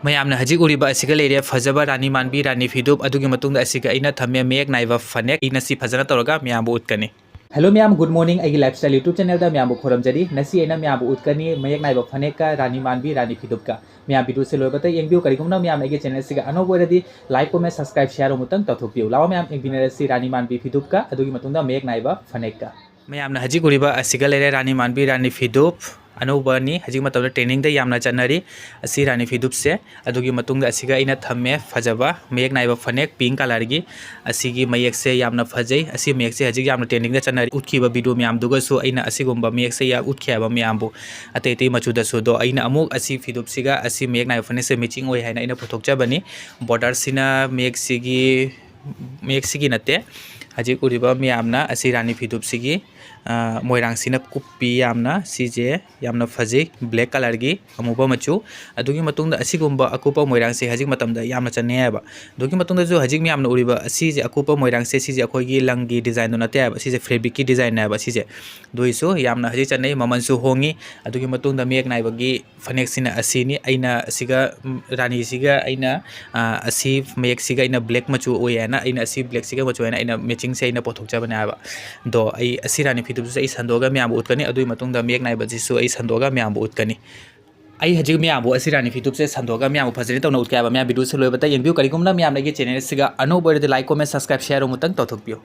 ꯃꯌꯥꯝꯅ ꯍꯧꯖꯤꯛ ꯎꯔꯤꯕ ꯑꯁꯤꯒ ꯂꯩꯔꯦ ꯐꯖꯕ ꯔꯥꯅꯤ ꯃꯥꯟꯕꯤ ꯔꯥꯅꯤ ꯐꯤꯗꯨꯞ ꯑꯗꯨꯒꯤ ꯃꯇꯨꯡꯗ ꯑꯁꯤꯒ ꯑꯩꯅ ꯊꯝꯃꯦ ꯃꯌꯦꯛ ꯅꯥꯏꯕ ꯐꯅꯦꯛ ꯑꯩꯅ ꯁꯤ ꯐꯖꯅ ꯇꯧꯔꯒ ꯃꯌꯥꯝꯕꯨ ꯎꯠꯀꯅꯤ हेलो मैम गुड मॉर्निंग आई लाइफस्टाइल यूट्यूब चैनल दा मैम खोरमजरी नसी ऐना मैम उतकनी मयक नाइबा फनेक का रानी मानबी रानी फिदुप का मैम वीडियो से लोबता यंगबियो करिगुमना मैम आगे चैनल से अनोब ओरदी लाइक कमेंट सब्सक्राइब शेयर मुतंग तथोपियो लाओ मैम एंबिनरसी रानी मानबी फिदुप का अदुगी मतुंदा मयक नाइबा फनेक का मैम हजी गुरिबा असिगा लेरे रानी मानबी रानी फिदुप अनौबनी हजी मतलब ट्रेनिंग यामना चनरी असी रानी फिदुप से अदुगी मतुंग असिगा इना थम्मे फजबा मयक नाइबा फनेक पिंक कलर की असिगी मयक से यामना फजै असी मयक से हजी यामना ट्रेनिंग दा चनरी उतखिबा वीडियो मैम दुगसु अइना असिगुम्बा मयक से या उतखियाबा मैमबु अतै तै मचुदसु दो अइना अमुक असी फिदुप सिगा असी मयक नाइबा फनेक से मैचिंग ओय हाइना अइना पुथोकचबनी बॉर्डर सिना मयक सिगी नते हजी उरिबा मैमना असी रानी फिदुप सिगी मोयरांगसिना कुप्पी यामना सीजे यामना फजे ब्लैक कलर की अमुबा मचू अदुगी मतुंगदा असिगुम्बा अकुपा मोयरांगसे हजिक मतमदा यामना चनेबा दुगी मतुंगदा जो हजिक यामना उरिबा सीजे अकुपा मोयरांगसे सीजे अखोगी लंगी डिजाइन नते आबा सीजे फैब्रिक की डिजाइन आबा सीजे दुइसो यामना हजिक चने ममनसु होंगी अदुगी मतुंगदा मयक नाइबगी फनेक सिना असिनी अइना असिगा रानी सिगा अइना असी मयक सिगा अइना ब्लैक मचू ओयना अइना असी ब्लैक सिगा मचू अइना अइना मैचिंग से अइना पोथोकचबने आबा दो अइ असी रानी फिदुप से संदोगा मैम उतकनी अदुई मतुंगदा मयक नाइबजिसु अइ संदोगा मैम उतकनी आई हजी मैम असी रानी फिदुप से संदोगा मैम फजने तौना उतकाबा मैम वीडियो से लोबता यंगबियो करिगुमना मैम लगे चैनल सिगा अनोब ओरदि लाइक कमेंट सब्सक्राइब शेयर मुतंग तौथोकपियो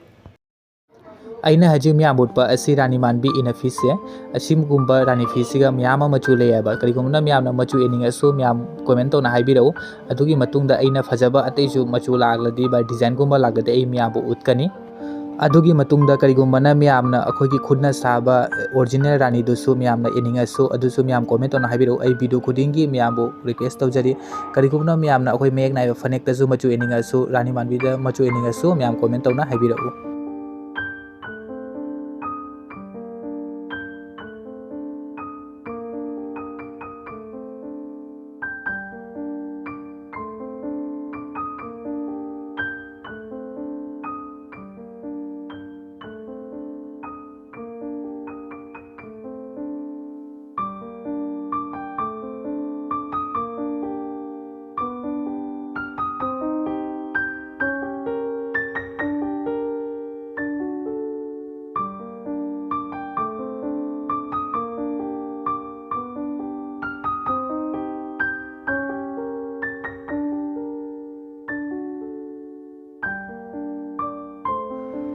अइना हजी मैम उतपा असी रानी मानबी इनफी से असिमगुम्बा रानी फिसिगा मैम मचू लेयाबा करिगुमना मैम मचू एनिंगसु मैम कमेंट तौना हाइबिरौ अदुगी मतुंगदा अइना फजबा अतैसु मचू लागलदी बा डिजाइन गुम्बा लागदे अइ मैम उतकनी अदुगी मतुंगदा करिगुम्बना मैमना अखोगी खुदना साबा ओरिजिनल रानी दुसु मैमना एनिंगसु अदुसु मैम कमेंट तौना हाइबिरौ अइ वीडियो खुदिंगी मैमबु रिक्वेस्ट तौजरी करिगुम्बना मैमना अखोई मयक नाइबा फनेक तजु मचू एनिंगसु रानी मानबीदा मचू एनिंगसु मैम कमेंट तौना हाइबिरौ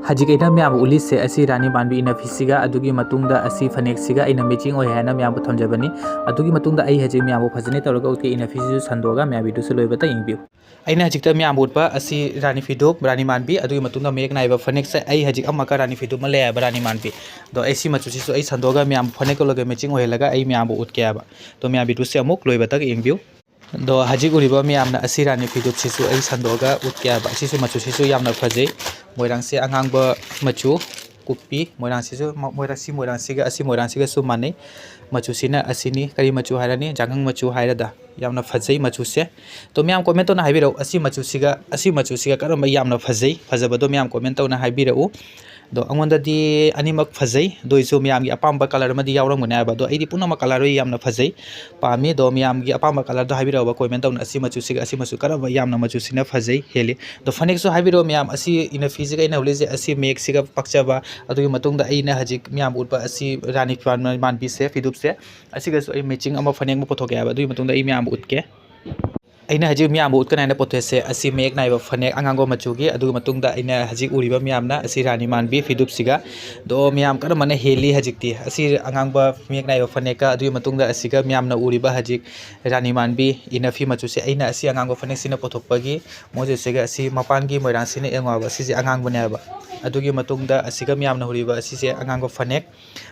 हजिकैना मैम उली से असी रानी मानबी इनफिसिगा अदुगी मतुंगदा असी फनेक सिगा इना मैचिंग ओय हैना मैम थमजबनी अदुगी मतुंगदा आई हजि मैम फजने तौरगा उके इनफिसु संदोगा मैम वीडियो से लोयबता यंगबियो अइना हजिकता मैम उतपा असी रानी फिदुप रानी मानबी अदुगी मतुंगदा मयक नाइबा फनेक से आई हजिक अमका रानी फिदुप मले आबा रानी मानबी दो ऐसी मचुसिसु आई संदोगा मैम फनेक को लगे मैचिंग ओय लगा आई मैम उतके आबा तो मैम वीडियो से अमुक लोयबता यंगबियो दो हजिक उरिबा मैमना असी रानी फिदुप सिसु आई संदोगा उतके आबा सिसु मचुसिसु यामना फजे मोयरांग से आंगांग मचू कुप्पी मोयरांग से मोयरांग से सु माने मचू सिना असिनी करी मचू हायरानी जांगंग मचू हायरादा यामना फजै मचू से तो मैम कमेंट तौना हाइबिरौ असी मचू सिगा करम यामना फजै फजबदो मैम कमेंट तौना हाइबिरौ दो अंगोंददी अनिमक फजै दोइसु मैम की अपाम्बा कलर मदी यावरंगने दो अइदी पुनम कलर यामना फजै पामी दो मैम की अपाम्बा कलर दो हाइबिरौ कमेंट तौना असी मचू सिगा असी मचू करम यामना मचू सिना फजै हेली दो फनेक सु हाइबिरौ मैम असी इन फिजिगा इन हुलिजे असी मेक सिगा पक्चबा अदुगी मतुंगदा अइना हजिक मैम उतपा असी रानी मानबी से फिदुप से असिगसु अइ मैचिंग अमा फनेक म पोथोके आबा अदुगी मतुंगदा अइ मैम उतके अइना हजी मैम उतकनाइना पोथेसे असी मयक नाइबा फनेक अंगांगो मचुगी अदुगी मतुंगदा अइना हजी उरिबा मैमना असी रानी मानबी फिदुप सिगा दो मैम करमने हेली हजिकती असी अंगांगबा मयक नाइबा फनेका अदुगी मतुंगदा असिगा मैमना उरिबा हजिक रानी मानबी इनफी मचुसे अइना असी अंगांगो फनेक सिना पोथोकपगी मोजेसेगा असी मपानगी मोयरांग सिना एंगवाबा सिजे अंगांगबनेबा अदुगी मतुंगदा असिगा मैमना उरिबा असिसे अंगांगो फनेक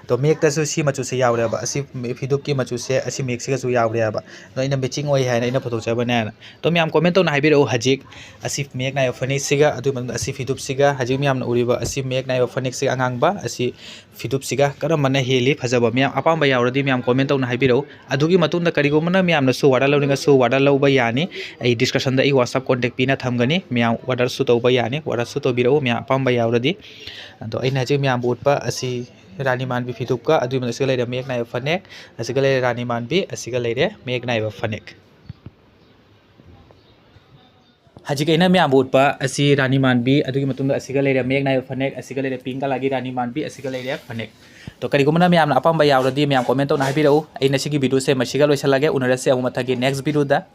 तो मेकतसु सी मचुसे यावरेबा असी फिदुप की मचुसे असी मेक सिगासु यावरेबा नो इना मैचिंग ओय हायना इना पोथोकचबने तो मैम कमेंट तौना हाइबिरौ हजिक असी मयक नाइबा फनेक सिगा अदुगी मतुंगदा असी फिदुप सिगा हजिक मैमना उरिबा असी मयक नाइबा फनेक सिगा अंगांगबा असी फिदुप सिगा करमना हेली फजबा मैम अपाम्बा यावरदी मैम कमेंट तौना हाइबिरौ अदुगी मतुंगदा करिगुमना मैमना सु वाडा लौनिंगसु वाडा लौबा यानी आई डिस्क्रिप्शन दा आई WhatsApp कांटेक्ट पिना थमगनी मैम वाडा सु तौबा यानी वाडा सु तौबिरौ मैम अपाम्बा यावरदी तो अइना हजिक मैम उतपा असी रानी मानबी फिदुप का अदुगी मतुंगदा सिगा लेरे मयक नाइबा फनेक असिगा लेरे रानी मानबी असिगा लेरे मयक नाइबा फनेक हजिक अना मैं उठपा रानी मानबी लेरे मेघ नाइबा फनेक पिंक कलर की रानी मानबी लेरे फनेक तो करीगुमना मैं अपाम यावरदी मैं कमेंट तौना हाइबिरऊ वीडियो से मसीगा लोइसलागे उनरसे मथागी नेक्स्ट वीडियो